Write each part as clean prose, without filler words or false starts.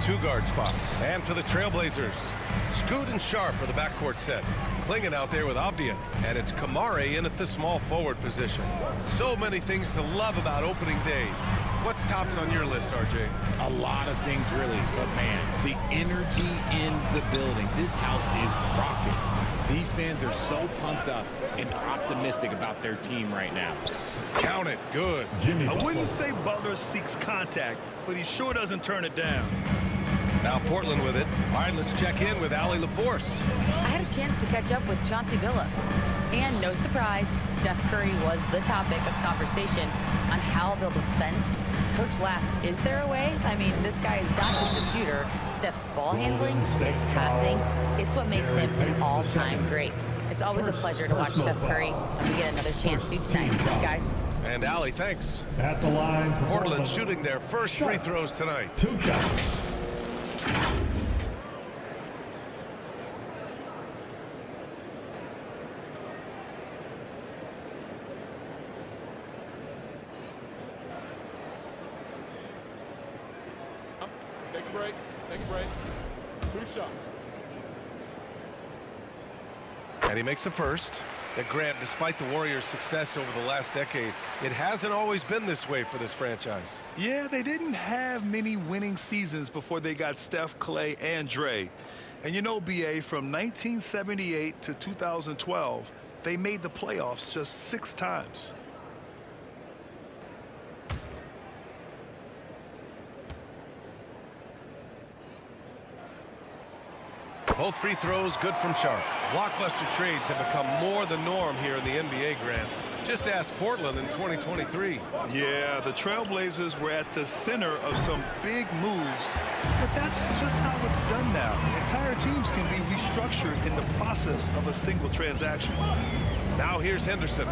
two-guard spot. And for the Trailblazers, Scoot and Sharp are the backcourt set. Klingon out there with Avdia, and it's Kamare in at the small forward position. So many things to love about opening day. What's tops on your list, RJ? A lot of things, really, but man, the energy in the building. This house is rocking. These fans are so pumped up and optimistic about their team right now. Count it. Good. I wouldn't say Butler seeks contact, but he sure doesn't turn it down. Now Portland with it. All right, let's check in with Allie LaForce. I had a chance to catch up with Chauncey Billups. And no surprise, Steph Curry was the topic of conversation on how they'll defend. Coach laughed, is there a way? I mean, this guy is not just a shooter. Steph's ball handling, his passing, it's what makes him an all-time great. It's always a pleasure to watch Steph Curry, and we get another chance to tonight, guys. And Allie, thanks. At the line for Portland shooting their first free throws tonight. 2 shots. Take a break. Take a break. 2 shots. And he makes a first. That Grant, despite the Warriors' success over the last decade, it hasn't always been this way for this franchise. Yeah, they didn't have many winning seasons before they got Steph, Clay, and Dre. And you know, BA, from 1978 to 2012, they made the playoffs just 6 times. Both free throws good from Sharp. Blockbuster trades have become more the norm here in the NBA, Grant. Just ask Portland in 2023. Yeah, the Trailblazers were at the center of some big moves, but that's just how it's done now. Entire teams can be restructured in the process of a single transaction. Now here's Henderson.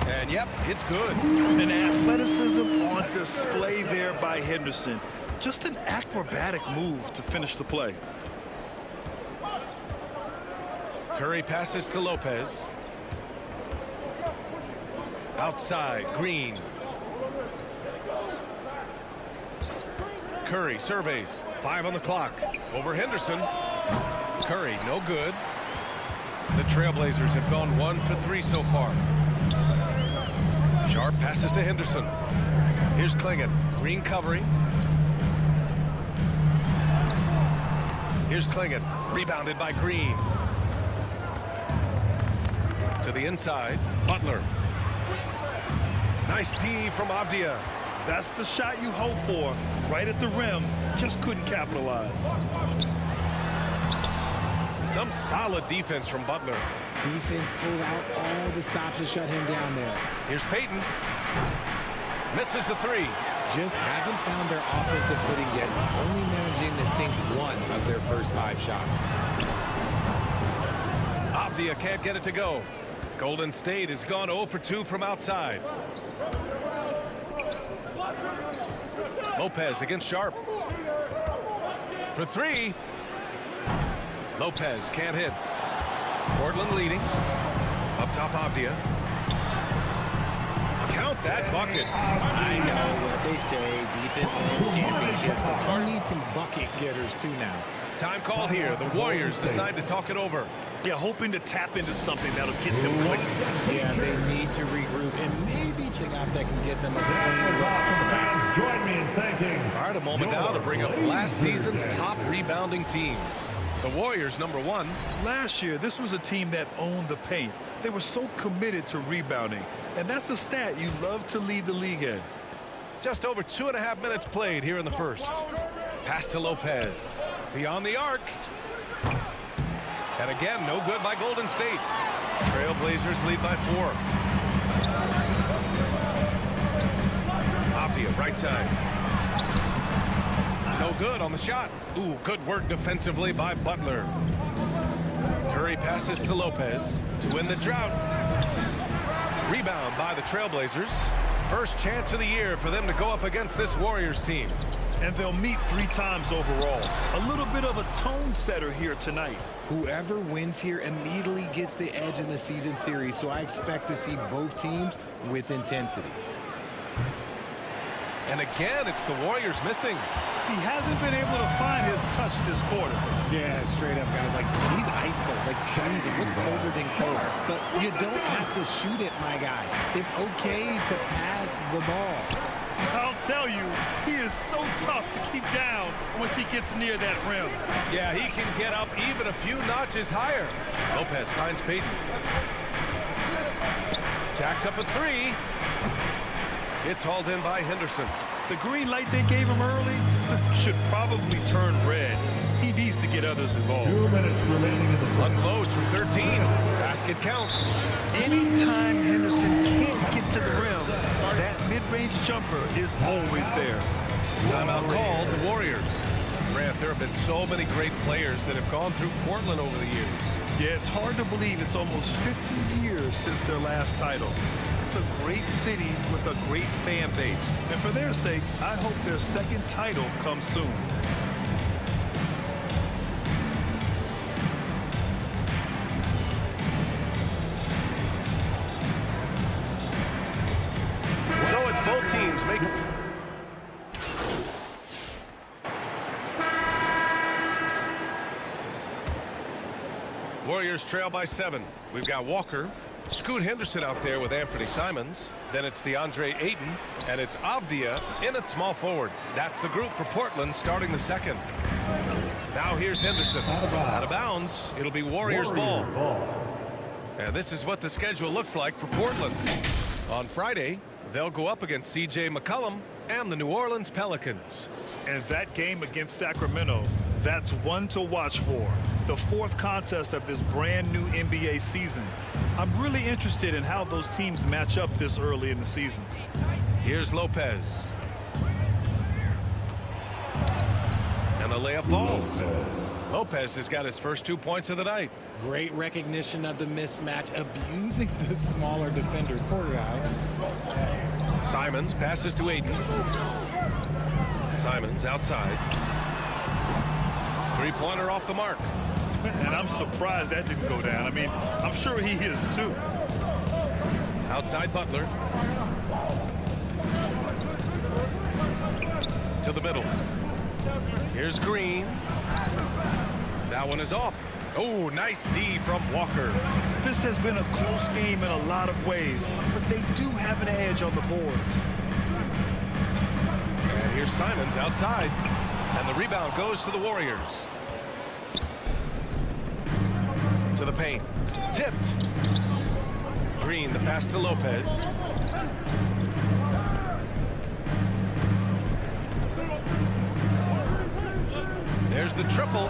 And yep, it's good. And athleticism on display there by Henderson. Just an acrobatic move to finish the play. Curry passes to Lopez. Outside, Green. Curry surveys. 5 on the clock. Over Henderson. Curry, no good. The Trailblazers have gone 1 for 3 so far. Sharp passes to Henderson. Here's Klingon. Green covering. Here's Klingon. Rebounded by Green. To the inside. Butler. Nice D from Avdia. That's the shot you hope for. Right at the rim. Just couldn't capitalize. Some solid defense from Butler. Defense pulled out all the stops to shut him down there. Here's Payton. Misses the 3. Just haven't found their offensive footing yet, only managing to sink 1 of their first 5 shots. Avdia can't get it to go. Golden State has gone 0 for 2 from outside. Lopez against Sharp. For 3. Lopez can't hit. Portland leading. Up top, Avdia. Count that bucket. I know what they say, defense wins championships, but we need some bucket getters too now. Time called here. The Warriors decide to talk it over. Yeah, hoping to tap into something that'll get them quick. Yeah, they need to regroup and maybe check out that can get them a clean look at the basket. Join me in thanking. All right, a moment now to bring up last season's top rebounding teams. The Warriors, number 1. Last year, this was a team that owned the paint. They were so committed to rebounding, and that's a stat you love to lead the league in. Just over 2.5 minutes played here in the first. Pass to Lopez. Beyond the arc. And again, no good by Golden State. Trailblazers lead by 4. Avdia, right side. No good on the shot. Ooh, good work defensively by Butler. Curry passes to Lopez to win the drought. Rebound by the Trailblazers. First chance of the year for them to go up against this Warriors team. And they'll meet 3 times overall. A little bit of a tone setter here tonight. Whoever wins here immediately gets the edge in the season series, so I expect to see both teams with intensity. And again, it's the Warriors missing. He hasn't been able to find his touch this quarter. Yeah, straight up, guys. Like, he's ice cold, like freezing. What's colder than cold? But you don't have to shoot it, my guy. It's okay to pass the ball. I'll tell you, he is so tough to keep down once he gets near that rim. Yeah, he can get up even a few notches higher. Lopez finds Payton. Jacks up a three. It's hauled in by Henderson. The green light they gave him early should probably turn red. He needs to get others involved. 2 minutes remaining in the first. Unloads from 13. Basket counts. Anytime Henderson can't get to the rim, that mid-range jumper is always there. Timeout called, the Warriors. Grant, there have been so many great players that have gone through Portland over the years. Yeah, it's hard to believe it's almost 50 years since their last title. It's a great city with a great fan base. And for their sake, I hope their second title comes soon. So it's both teams making... Warriors trail by 7. We've got Walker, Scoot Henderson out there with Anthony Simons. Then it's DeAndre Ayton, and it's Avdia in at small forward. That's the group for Portland starting the second. Now here's Henderson. Out of bounds. It'll be Warriors ball. And this is what the schedule looks like for Portland. On Friday, they'll go up against C.J. McCollum and the New Orleans Pelicans. And that game against Sacramento, that's one to watch for. The fourth contest of this brand new NBA season. I'm really interested in how those teams match up this early in the season. Here's Lopez. And the layup falls. Lopez has got his first 2 points of the night. Great recognition of the mismatch, abusing the smaller defender. Poor guy. Simons passes to Ayton. Simons outside. Three-pointer off the mark. And I'm surprised that didn't go down. I mean, I'm sure he is too. Outside Butler. To the middle. Here's Green. That one is off. Oh, nice D from Walker. This has been a close game in a lot of ways, but they do have an edge on the boards. And here's Simons outside. And the rebound goes to the Warriors. To the paint. Tipped. Green, the pass to Lopez. There's the triple.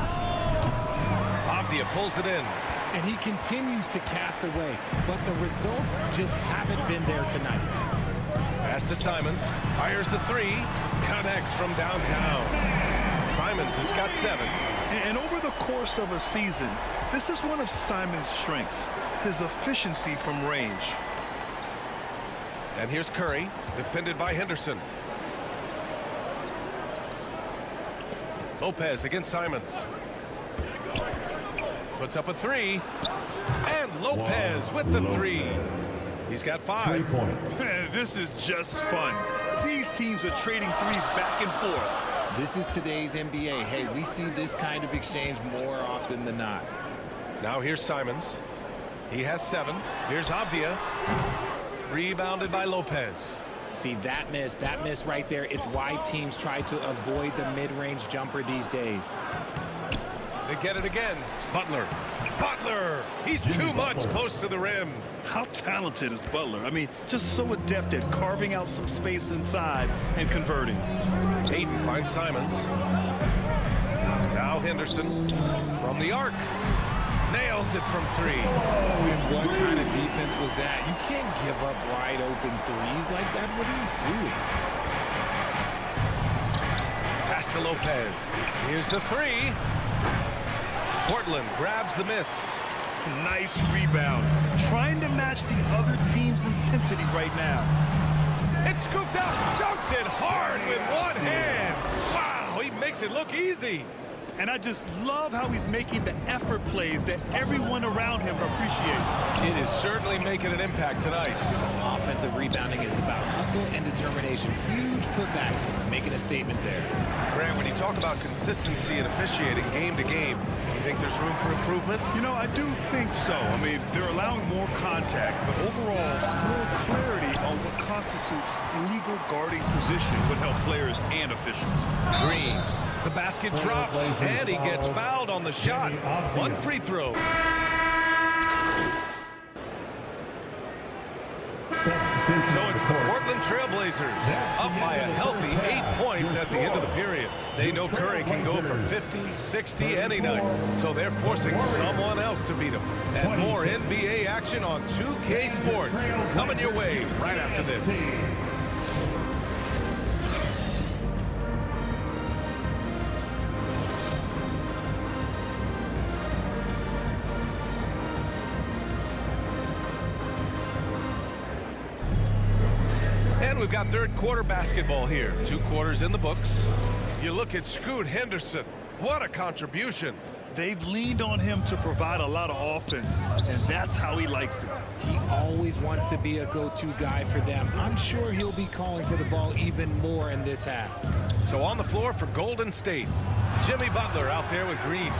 Avdia pulls it in. And he continues to cast away, but the results just haven't been there tonight. Pass to Simons. Fires the three. Connects from downtown. Simons has got 7. And over the course of a season, this is one of Simons' strengths, his efficiency from range. And here's Curry, defended by Henderson. Lopez against Simons. Puts up a 3. And Lopez with the 3. He's got 5. 3 points. This is just fun. These teams are trading threes back and forth. This is today's NBA. Hey, we see this kind of exchange more often than not. Now here's Simons. He has 7. Here's Avdia. Rebounded by Lopez. See, that miss right there. It's why teams try to avoid the mid-range jumper these days. They get it again. Butler. Butler! He's too much close to the rim. How talented is Butler? I mean, just so adept at carving out some space inside and converting. Ayton finds Simons. Now Henderson from the arc. Nails it from 3. And what kind of defense was that? You can't give up wide open threes like that. What are you doing? Pass to Lopez. Here's the 3. Portland grabs the miss. Nice rebound. Trying to match the other team's intensity right now. It's scooped out. Dunks it hard with one hand. Wow, he makes it look easy. And I just love how he's making the effort plays that everyone around him appreciates. It is certainly making an impact tonight. Offensive rebounding is about hustle and determination. Huge putback, making a statement there. Grant, when you talk about consistency and officiating game to game, do you think there's room for improvement? You know, I do think so. I mean, they're allowing more contact, but overall, more clarity on what constitutes legal guarding position would help players and officials. Green. The basket drops, and he gets fouled on the shot. One free throw. So it's the Portland Trailblazers up by a healthy 8 points at the end of the period. They know Curry can go for 50, 60 any night. So they're forcing someone else to beat him. And more NBA action on 2K Sports coming your way right after this. And we've got third quarter basketball here. 2 quarters in the books. You look at Scoot Henderson. What a contribution. They've leaned on him to provide a lot of offense, and that's how he likes it. He always wants to be a go-to guy for them. I'm sure he'll be calling for the ball even more in this half. So on the floor for Golden State, Jimmy Butler out there with Green.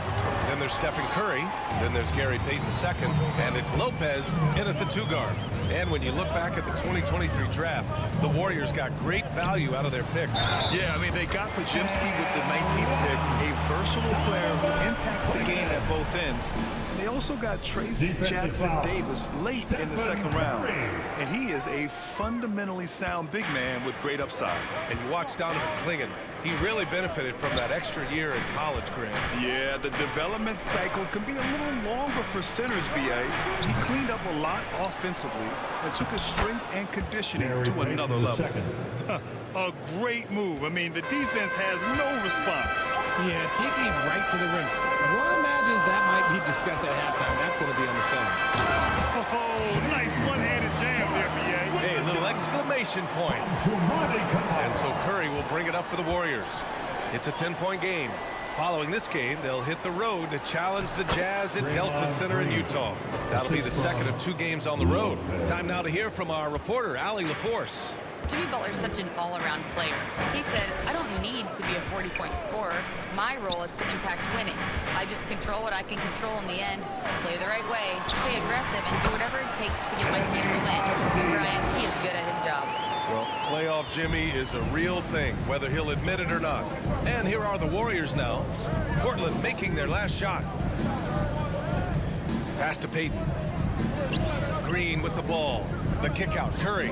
Then there's Stephen Curry. Then there's Gary Payton II. And it's Lopez in at the 2 guard. And when you look back at the 2023 draft, the Warriors got great value out of their picks. Yeah, I mean, they got Podziemski with the 19th pick, a versatile player who impacts the game at both ends. And they also got Trace Jackson-Davis late in the second round. And he is a fundamentally sound big man with great upside. And you watch Donovan Clingan. He really benefited from that extra year in college, Grant. Yeah, the development cycle can be a little longer for centers, B.A. He cleaned up a lot offensively and took his strength and conditioning to another level. A great move. I mean, the defense has no response. Yeah, taking it right to the rim. One imagines that might be discussed at halftime. That's going to be on the film. Oh, nice one-handed jam there, B.A. Hey, a little exclamation point. And so Curry will bring it up for the Warriors. It's a 10-point game. Following this game, they'll hit the road to challenge the Jazz at Delta Center in Utah. That'll be the second of 2 games on the road. Time now to hear from our reporter, Allie LaForce. Jimmy Butler's such an all-around player. He said, I don't need to be a 40-point scorer. My role is to impact winning. I just control what I can control in the end, play the right way, stay aggressive, and do whatever it takes to get my team to win. And Brian, he is good at his job. Well, playoff Jimmy is a real thing, whether he'll admit it or not. And here are the Warriors now. Portland making their last shot. Pass to Payton. Green with the ball. The kick out, Curry.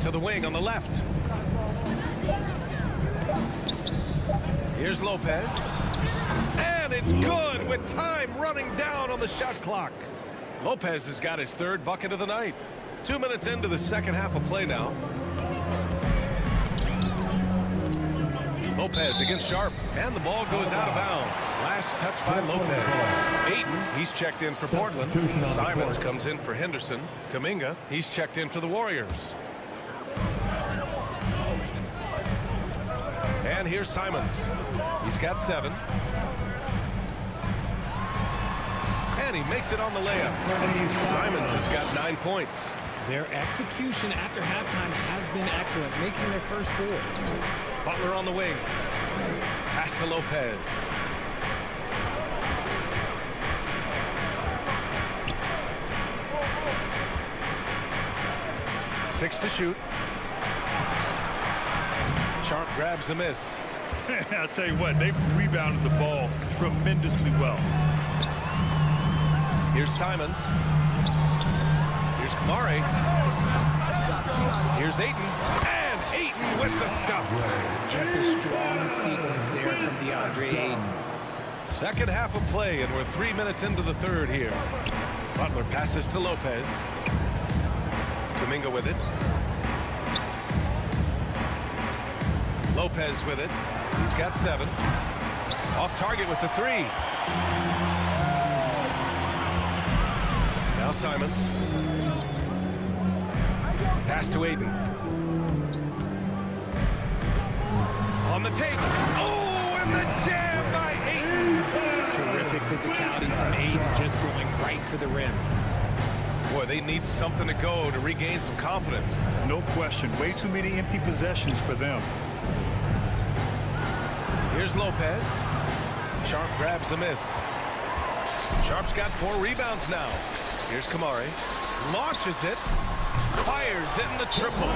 To the wing on the left. Here's Lopez. And it's good with time running down on the shot clock. Lopez has got his 3rd bucket of the night. 2 minutes into the second half of play now. Lopez against Sharp, and the ball goes out of bounds. Last touch by Lopez. Ayton, he's checked in for Portland. Simons comes in for Henderson. Kuminga, he's checked in for the Warriors. And here's Simons. He's got 7. And he makes it on the layup. Simons has got 9 points. Their execution after halftime has been excellent, making their first 4. Butler on the wing. Pass to Lopez. Six to shoot. Sharp grabs the miss. I'll tell you what, they've rebounded the ball tremendously well. Here's Simons. Here's Kamari. Here's Ayton. And Ayton with the stuff. Just a strong sequence there from DeAndre Ayton. Second half of play, and we're 3 minutes into the third here. Butler passes to Lopez. Kuminga with it. Lopez with it. He's got 7. Off target with the 3. Now Simons. Pass to Ayton. On the take. Oh, and the jam by Ayton. Terrific physicality from Ayton, just going right to the rim. Boy, they need something to go to regain some confidence. No question. Way too many empty possessions for them. Here's Lopez. Sharp grabs the miss. Sharp's got 4 rebounds now. Here's Kamari. Launches it. Fires it in the triple.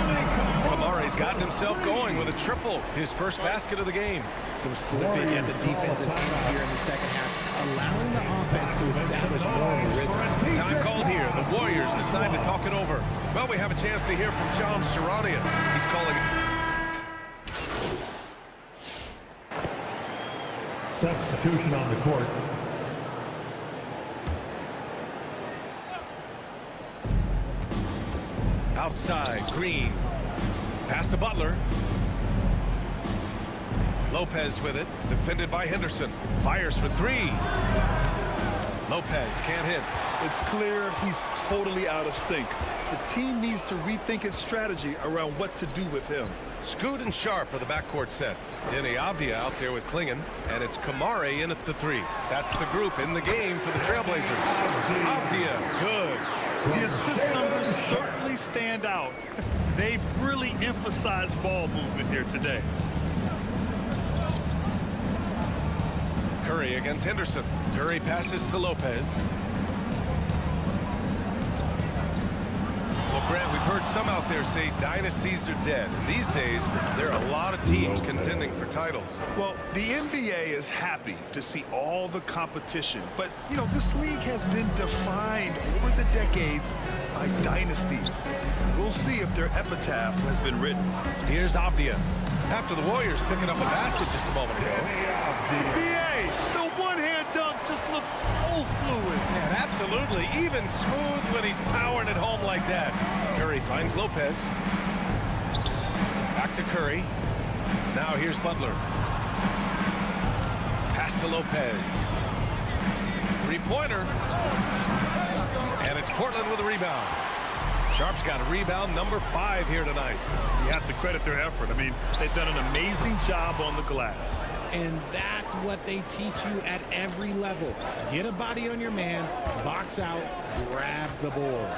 Kamari's gotten himself going with a triple. His first basket of the game. Some slippage at the defensive end here in the second half, allowing the offense to establish more of a rhythm. Time called here. The Warriors decide to talk it over. Well, we have a chance to hear from Shams Charania. He's calling it. Substitution on the court. Outside, Green. Pass to Butler. Lopez with it. Defended by Henderson. Fires for 3. Lopez can't hit. It's clear he's totally out of sync. The team needs to rethink its strategy around what to do with him. Scoot and Sharp are the backcourt set. Denny Avdia out there with Klingon. And it's Kamari in at the 3. That's the group in the game for the Trailblazers. Avdia, good. The assist numbers certainly stand out. They've really emphasized ball movement here today. Curry against Henderson. Curry passes to Lopez. Well, Grant, we've heard some out there say dynasties are dead. And these days, there are a lot of teams contending for titles. Well, the NBA is happy to see all the competition. But, you know, this league has been defined over the decades by dynasties. We'll see if their epitaph has been written. Here's Avdia. After the Warriors picking up a basket just a moment ago. NBA, the one-hand dunk just looks so fluid. And absolutely, even smooth when he's powering it home like that. Curry finds Lopez. Back to Curry. Now here's Butler. Pass to Lopez. 3-pointer. And it's Portland with a rebound. Sharp's got a rebound, number 5 here tonight. You have to credit their effort. I mean, they've done an amazing job on the glass. And that's what they teach you at every level. Get a body on your man, box out, grab the board.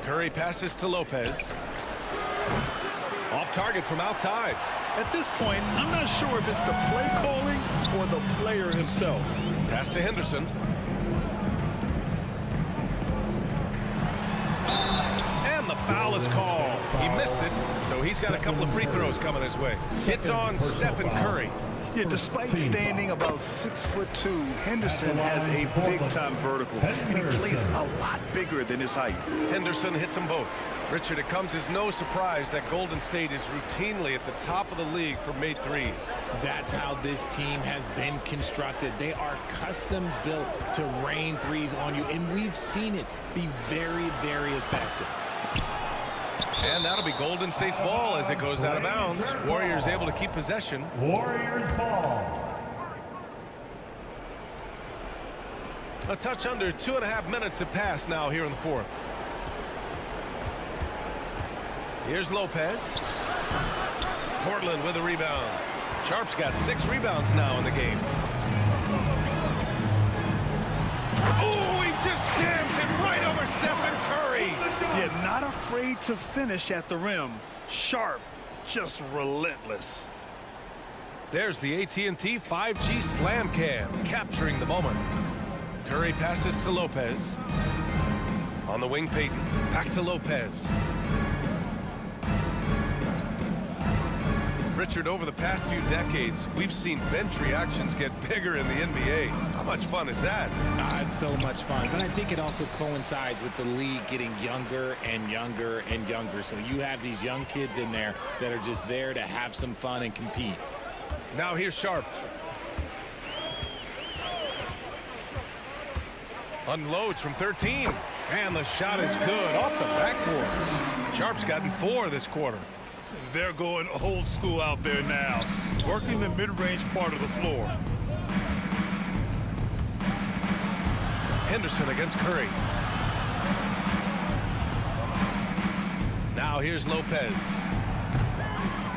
Curry passes to Lopez. Off target from outside. At this point, I'm not sure if it's the play calling or the player himself. Pass to Henderson. And the foul is called. He missed it, so he's got a couple of free throws coming his way. It's on Stephen Curry. Yeah, despite standing about 6'2", Henderson has a big-time vertical, and he plays a lot bigger than his height. Henderson hits them both. Richard, it comes as no surprise that Golden State is routinely at the top of the league for made threes. That's how this team has been constructed. They are custom built to rain threes on you, and we've seen it be very, very effective. And that'll be Golden State's ball as it goes out of bounds. Warriors able to keep possession. Warriors ball. A touch under 2.5 minutes have passed now here in the 4th. Here's Lopez. Portland with a rebound. Sharp's got 6 rebounds now in the game. Oh, he just jams it right over Stephen Curry. Yeah, not afraid to finish at the rim. Sharp, just relentless. There's the AT&T 5G Slam Cam, capturing the moment. Curry passes to Lopez. On the wing, Payton. Back to Lopez. Richard, over the past few decades, we've seen bench reactions get bigger in the NBA. How much fun is that? It's so much fun, but I think it also coincides with the league getting younger and younger and younger. So you have these young kids in there that are just there to have some fun and compete. Now here's Sharp. Unloads from 13. And the shot is good off the backboard. Sharp's gotten 4 this quarter. They're going old school out there now, working the mid-range part of the floor. Henderson against Curry. Now here's Lopez.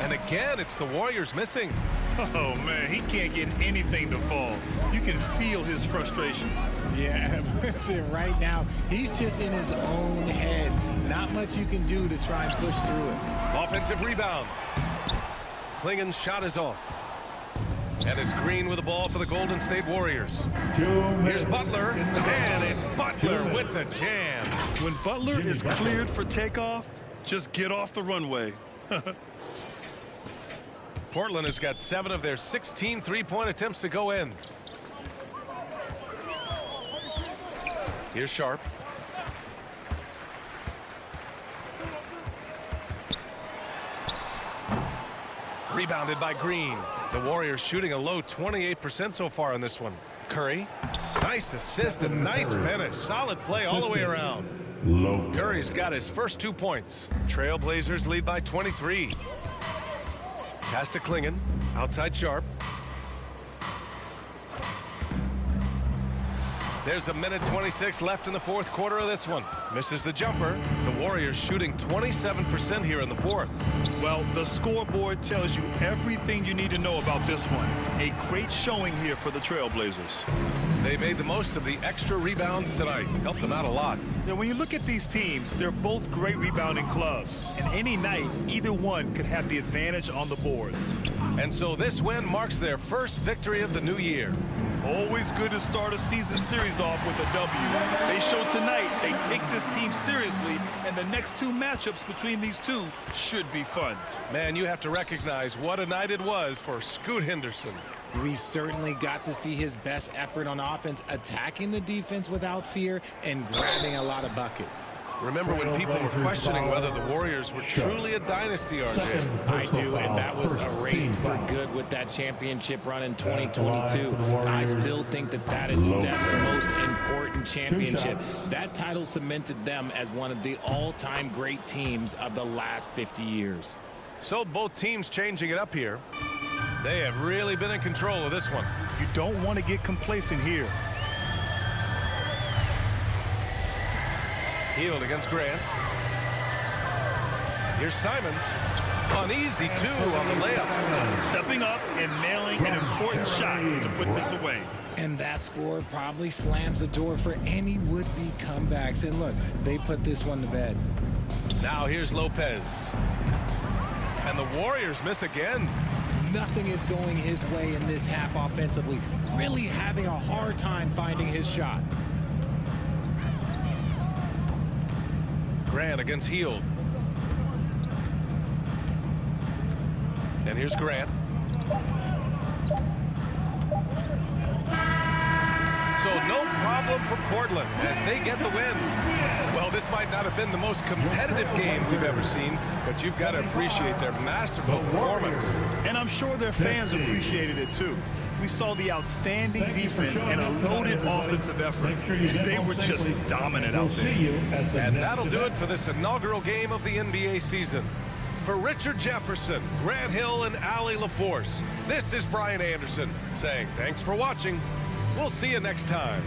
And again, it's the Warriors missing. Oh, man, he can't get anything to fall. You can feel his frustration. Yeah, that's it. Right now, he's just in his own head. Not much you can do to try and push through it. Offensive rebound. Klingen's shot is off. And it's Green with the ball for the Golden State Warriors. 2 Here's minutes. Butler, and it's Butler with the jam. When Butler is cleared for takeoff, just get off the runway. Portland has got 7 of their 16 three-point attempts to go in. Here's Sharp. Rebounded by Green. The Warriors shooting a low 28% so far in this one. Curry. Nice assist and nice finish. Solid play all the way around. Lopez. Curry's got his first 2 points. Trailblazers lead by 23. Pass to Klingen. Outside Sharp. There's a minute 26 left in the fourth quarter of this one. Misses the jumper. The Warriors shooting 27% here in the fourth. Well, the scoreboard tells you everything you need to know about this one. A great showing here for the Trailblazers. They made the most of the extra rebounds tonight. Helped them out a lot. Now, when you look at these teams, they're both great rebounding clubs. And any night, either one could have the advantage on the boards. And so this win marks their first victory of the new year. Always good to start a season series off with a W. They showed tonight they take this team seriously, and the next 2 matchups between these two should be fun. Man, you have to recognize what a night it was for Scoot Henderson. We certainly got to see his best effort on offense, attacking the defense without fear and grabbing a lot of buckets. Remember when people were questioning whether the Warriors were truly a dynasty, RJ? I do, and that was erased for good with that championship run in 2022. I still think that that is Steph's most important championship. That title cemented them as one of the all-time great teams of the last 50 years. So both teams changing it up here. They have really been in control of this one. You don't want to get complacent here. Hield against Grant. Here's Simons. Uneasy, too, on the layup. Stepping up and nailing an important shot to put this away. And that score probably slams the door for any would-be comebacks. And look, they put this one to bed. Now here's Lopez. And the Warriors miss again. Nothing is going his way in this half offensively. Really having a hard time finding his shot. Grant against Hield. And here's Grant. So no problem for Portland as they get the win. Well, this might not have been the most competitive game we've ever seen, but you've got to appreciate their masterful performance. And I'm sure their fans appreciated it too. We saw the outstanding defense and a loaded offensive effort. They were just dominant out there. And that'll do it for this inaugural game of the NBA season. For Richard Jefferson, Grant Hill, and Allie LaForce, this is Brian Anderson saying thanks for watching. We'll see you next time.